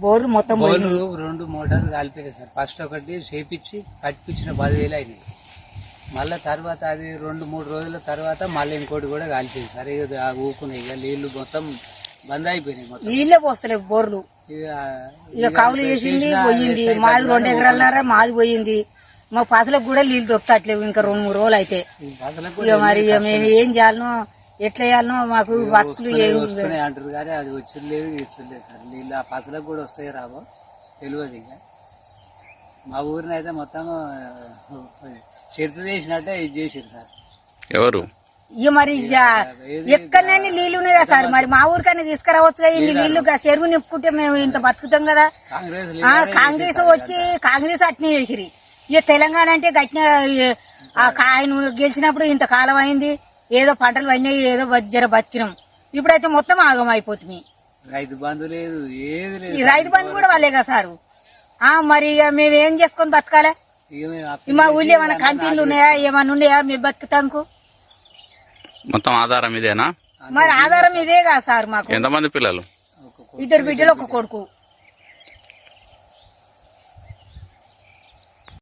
బోర్లు మొత్తం బోర్లు 2 మోటార్లు కాలిపోయాయి సార్. ఫస్ట్ ఒకటి చేపించి కట్టిపించిన 10,000 అయినాయి. మళ్ళా తర్వాత అది 2-3 రోజుల తర్వాత మళ్ళీ ఇంకోటి కూడా కాలిపోయింది సార్. ఇక ఊకున్నాయి, ఇక నీళ్లు మొత్తం బంద్ అయిపోయినాయి. మొత్తం నీళ్ళే పోస్తలేవు బోర్లు. ఇక కౌలు చేసింది పోయింది. మాది 2 ఎకరాలన్నారా మాది పోయింది. మా పసలకు కూడా నీళ్లు దొరుకుతట్లేవు. ఇంకా 2-3 రోజులు అయితే ఇక మరి మేము ఏం చేయాలనో ఎట్లా చేయాలనో మాకు బతుకులు వస్తున్నాయి అంటారు కానీ అది వచ్చలేదు ఇచ్చలేదు సార్. నీళ్ళు ఆ పసలకు కూడా వస్తాయి రాబో తెలియదు. ఇక మా ఊరిని అయితే మొత్తం చరిత్ర చేసినట్టే ఇది చేసారు సార్. ఎవరు ఇక మరి ఎక్కడైనా నీళ్లు ఉన్నాయి కదా సార్. మరి మా ఊరికైనా తీసుకురావచ్చు. ఇన్ని నీళ్లు చెరువు నింపుకుంటే మేము ఇంత బతుకుతాం కదా. కాంగ్రెస్ వచ్చి కాంగ్రెస్ అట్నే చేసిరి. ఇక తెలంగాణ అంటే గట్టిన ఆయన గెలిచినప్పుడు ఇంత కాలం అయింది. ఏదో పంటలు పడినాయి, ఏదో జర బతికినాం. ఇప్పుడైతే మొత్తం ఆగం అయిపోతుంది. రైతు బంధు లేదు, ఏది లేదు. రైతు బంధు కూడా వాళ్ళే కదా సారు. మరి ఇక మేము ఏం చేసుకొని బతకాలే? మా ఊళ్ళో ఏమైనా కంపెనీలు ఉన్నాయా, ఏమైనా ఉన్నాయా మేము బతుకుతాంకు? మొత్తం ఆధారం ఇదేనా? మరి ఆధారం ఇదే కదా సార్. మాకు ఎంతమంది పిల్లలు? 2 బిడ్డలు 1 కొడుకు.